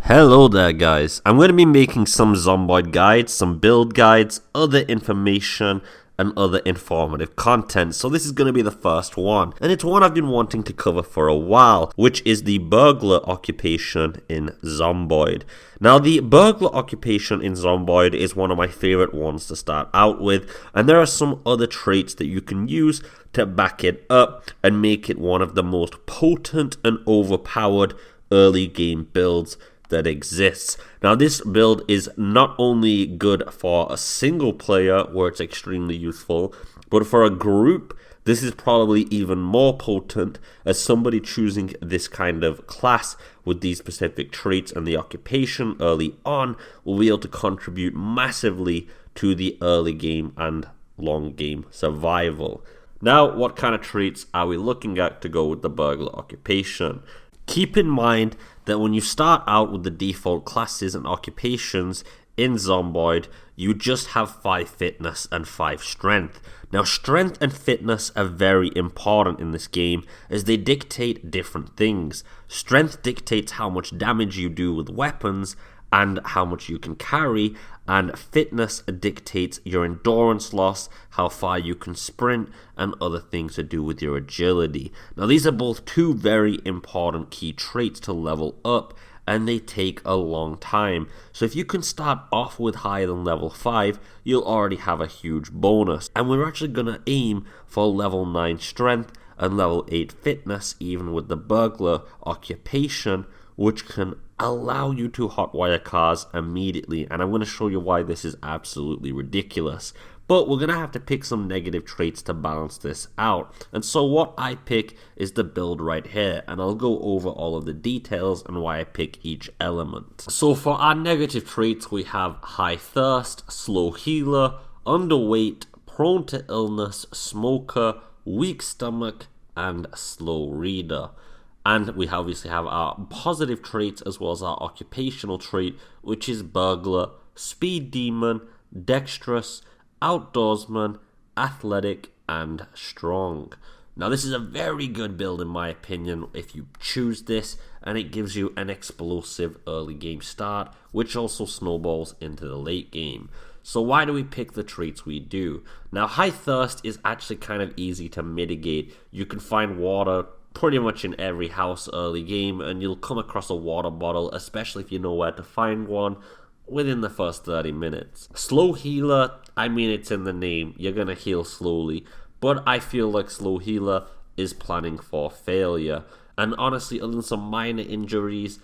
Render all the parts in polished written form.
Hello there guys, I'm going to be making some Zomboid guides, some build guides, other information and other informative content. So this is going to be the first one, and it's one I've been wanting to cover for a while, which is the burglar occupation in Zomboid. Now the burglar occupation in Zomboid is one of my favorite ones to start out with, and there are some other traits that you can use to back it up and make it one of the most potent and overpowered early game builds that exists. Now this build is not only good for a single player where it's extremely useful, but for a group this is probably even more potent, as somebody choosing this kind of class with these specific traits and the occupation early on will be able to contribute massively to the early game and long game survival. Now, what kind of traits are we looking at to go with the burglar occupation? Keep in mind that when you start out with the default classes and occupations in Zomboid, you just have 5 fitness and 5 strength. Now, strength and fitness are very important in this game as they dictate different things. Strength dictates how much damage you do with weapons and how much you can carry, and fitness dictates your endurance loss, how far you can sprint, and other things to do with your agility. Now these are both 2 very important key traits to level up, and they take a long time. So if you can start off with higher than level 5, you'll already have a huge bonus. And we're actually going to aim for level 9 strength and level 8 fitness, even with the burglar occupation, which can allow you to hotwire cars immediately, and I'm going to show you why this is absolutely ridiculous. But we're going to have to pick some negative traits to balance this out, and so what I pick is the build right here, and I'll go over all of the details and why I pick each element. So for our negative traits, we have high thirst, slow healer, underweight, prone to illness, smoker, weak stomach, and slow reader. And we obviously have our positive traits as well as our occupational trait, which is burglar, speed demon, dexterous, outdoorsman, athletic, and strong. Now this is a very good build in my opinion if you choose this, and it gives you an explosive early game start, which also snowballs into the late game. So why do we pick the traits we do? Now high thirst is actually kind of easy to mitigate. You can find water pretty much in every house early game, and you'll come across a water bottle, especially if you know where to find one, within the first 30 minutes. Slow healer, I mean it's in the name, you're gonna heal slowly, but I feel like slow healer is planning for failure, and honestly other than some minor injuries,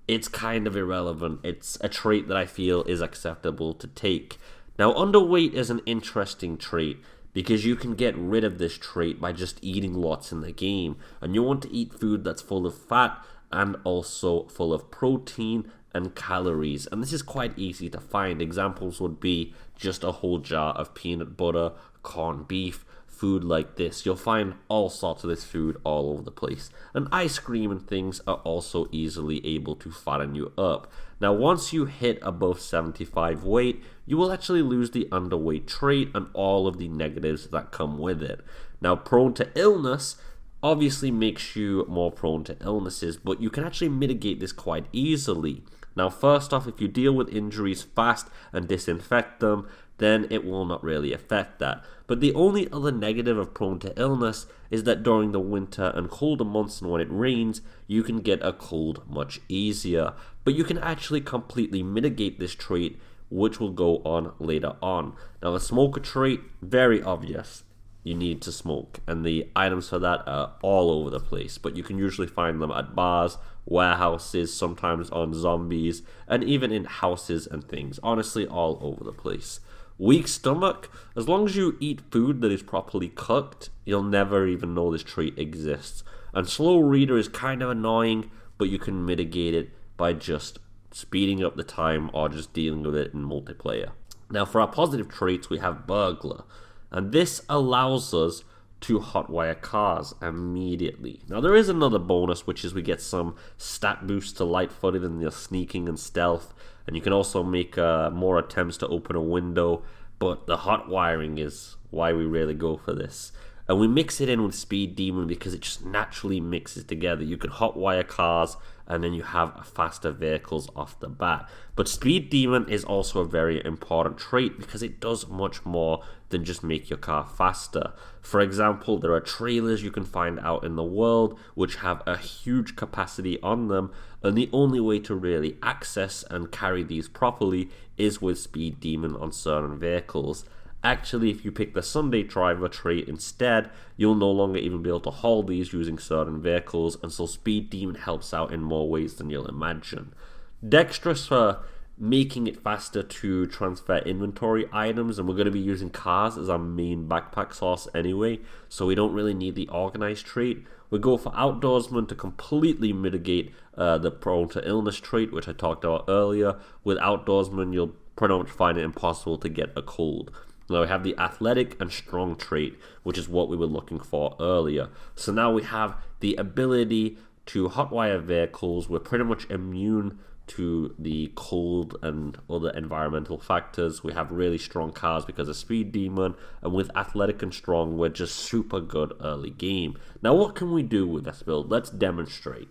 it's kind of irrelevant. It's a trait that I feel is acceptable to take. Now underweight is an interesting trait, because you can get rid of this trait by just eating lots in the game, and you want to eat food that's full of fat and also full of protein and calories, and this is quite easy to find. Examples would be just a whole jar of peanut butter, corned beef, food like this. You'll find all sorts of this food all over the place, and ice cream and things are also easily able to fatten you up. Now once you hit above 75 weight, you will actually lose the underweight trait and all of the negatives that come with it. Now prone to illness obviously makes you more prone to illnesses, but you can actually mitigate this quite easily. Now first off, if you deal with injuries fast and disinfect them, then it will not really affect that. But the only other negative of prone to illness is that during the winter and colder months and when it rains, you can get a cold much easier. But you can actually completely mitigate this trait, which will go on later on. Now the smoker trait, very obvious. You need to smoke, and the items for that are all over the place, but you can usually find them at bars, warehouses, sometimes on zombies, and even in houses and things. Honestly, all over the place. Weak stomach, as long as you eat food that is properly cooked, you'll never even know this trait exists. And slow reader is kind of annoying, but you can mitigate it by just speeding up the time or just dealing with it in multiplayer. Now for our positive traits, we have burglar, and this allows us to hotwire cars immediately. Now there is another bonus, which is we get some stat boost to light-footed and your sneaking and stealth, and you can also make more attempts to open a window, but the hotwiring is why we really go for this. And we mix it in with Speed Demon because it just naturally mixes together. You can hotwire cars and then you have faster vehicles off the bat. But Speed Demon is also a very important trait because it does much more than just make your car faster. For example, there are trailers you can find out in the world which have a huge capacity on them, and the only way to really access and carry these properly is with Speed Demon on certain vehicles. Actually, if you pick the Sunday Driver trait instead, you'll no longer even be able to haul these using certain vehicles, and so Speed Demon helps out in more ways than you'll imagine. Dexterous for making it faster to transfer inventory items, and we're going to be using cars as our main backpack source anyway, so we don't really need the organized trait. We go for Outdoorsman to completely mitigate the prone to illness trait, which I talked about earlier. With Outdoorsman, you'll pretty much find it impossible to get a cold. Now we have the athletic and strong trait, which is what we were looking for earlier. So now we have the ability to hotwire vehicles. We're pretty much immune to the cold and other environmental factors. We have really strong cars because of Speed Demon, and with athletic and strong, we're just super good early game. Now what can we do with this build? Let's demonstrate.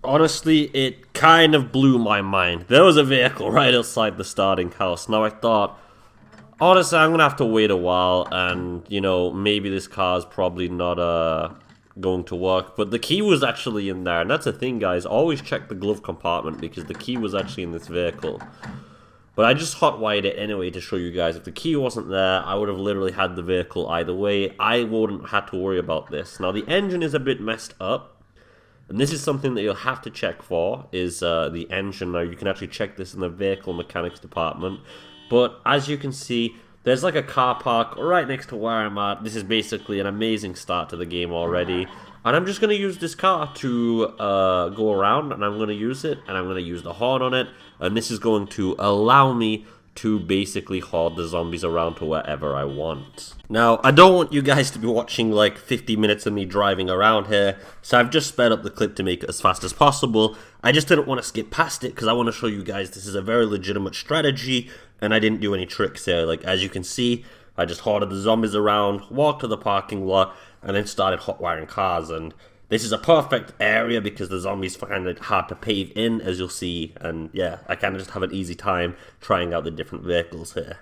Honestly, it kind of blew my mind. There was a vehicle right outside the starting house. Now I thought, honestly, I'm going to have to wait a while, and, you know, maybe this car's probably not going to work. But the key was actually in there, and that's the thing, guys. Always check the glove compartment, because the key was actually in this vehicle. But I just hotwired it anyway to show you guys. If the key wasn't there, I would have literally had the vehicle either way. I wouldn't have to worry about this. Now, the engine is a bit messed up, and this is something that you'll have to check for, is the engine. Now, you can actually check this in the vehicle mechanics department. But as you can see, there's like a car park right next to where I'm at. This is basically an amazing start to the game already. And I'm just going to use this car to go around, and I'm going to use it, and I'm going to use the horn on it. And this is going to allow me to basically haul the zombies around to wherever I want. Now, I don't want you guys to be watching like 50 minutes of me driving around here, so I've just sped up the clip to make it as fast as possible. I just didn't want to skip past it because I want to show you guys this is a very legitimate strategy, and I didn't do any tricks here. Like, as you can see, I just hauled the zombies around, walked to the parking lot, and then started hotwiring cars. And this is a perfect area because the zombies find it hard to pave in, as you'll see. And yeah, I kind of just have an easy time trying out the different vehicles here.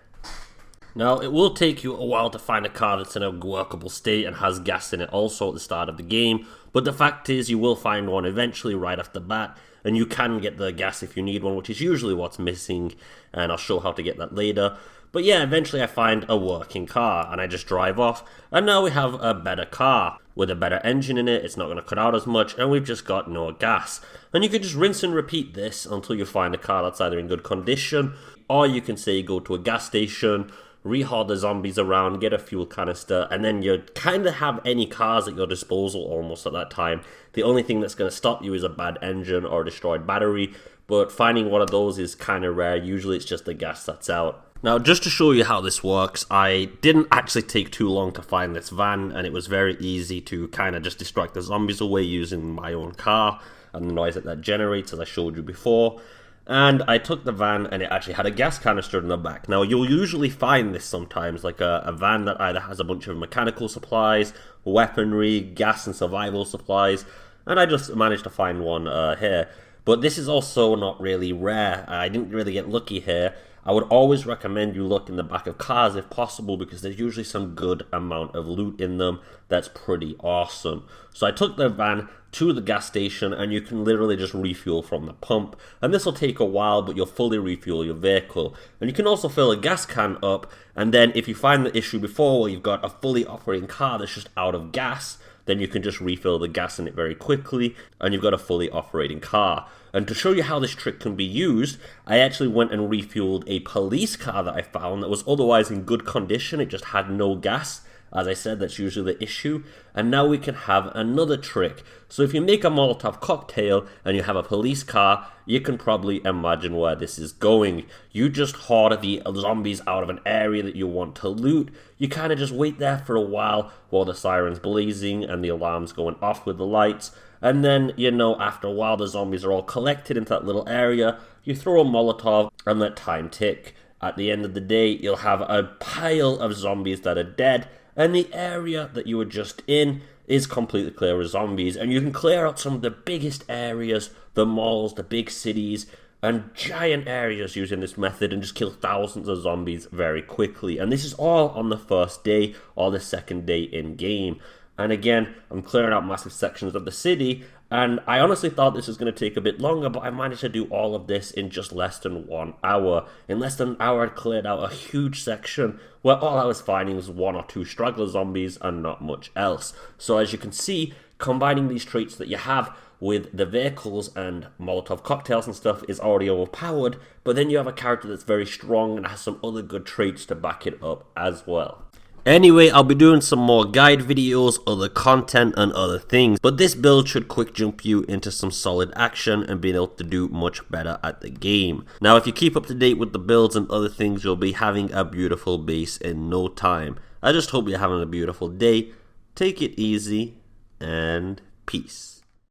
Now, it will take you a while to find a car that's in a workable state and has gas in it also at the start of the game, but the fact is you will find one eventually right off the bat, and you can get the gas if you need one, which is usually what's missing, and I'll show how to get that later. But yeah, eventually I find a working car, and I just drive off, and now we have a better car. With a better engine in it, it's not going to cut out as much, and we've just got no gas. And you can just rinse and repeat this until you find a car that's either in good condition, or you can say go to a gas station, rehaul the zombies around, get a fuel canister, and then you kind of have any cars at your disposal almost at that time. The only thing that's going to stop you is a bad engine or a destroyed battery, but finding one of those is kind of rare. Usually it's just the gas that's out. Now, just to show you how this works, I didn't actually take too long to find this van, and it was very easy to kind of just distract the zombies away using my own car and the noise that generates, as I showed you before. And I took the van, and it actually had a gas canister in the back. Now, you'll usually find this sometimes, like a van that either has a bunch of mechanical supplies, weaponry, gas and survival supplies, and I just managed to find one here. But this is also not really rare. I didn't really get lucky here. I would always recommend you look in the back of cars if possible, because there's usually some good amount of loot in them that's pretty awesome. So I took the van to the gas station, and you can literally just refuel from the pump. And this will take a while, but you'll fully refuel your vehicle. And you can also fill a gas can up, and then if you find the issue before where you've got a fully operating car that's just out of gas, then you can just refill the gas in it very quickly, and you've got a fully operating car. And to show you how this trick can be used, I actually went and refueled a police car that I found that was otherwise in good condition. It just had no gas. As I said, that's usually the issue. And now we can have another trick. So if you make a Molotov cocktail and you have a police car, you can probably imagine where this is going. You just hoard the zombies out of an area that you want to loot. You kind of just wait there for a while the siren's blazing and the alarm's going off with the lights. And then, you know, after a while, the zombies are all collected into that little area. You throw a Molotov and let time tick. At the end of the day, you'll have a pile of zombies that are dead, and the area that you were just in is completely clear of zombies, and you can clear out some of the biggest areas, the malls, the big cities, and giant areas using this method and just kill thousands of zombies very quickly. And this is all on the first day or the second day in game. And again, I'm clearing out massive sections of the city, and I honestly thought this was going to take a bit longer, but I managed to do all of this in just less than 1 hour. In less than an hour, I cleared out a huge section where all I was finding was 1 or 2 straggler zombies and not much else. So as you can see, combining these traits that you have with the vehicles and Molotov cocktails and stuff is already overpowered, but then you have a character that's very strong and has some other good traits to back it up as well. Anyway, I'll be doing some more guide videos, other content, and other things, but this build should quick jump you into some solid action and being able to do much better at the game. Now, if you keep up to date with the builds and other things, you'll be having a beautiful base in no time. I just hope you're having a beautiful day. Take it easy, and peace.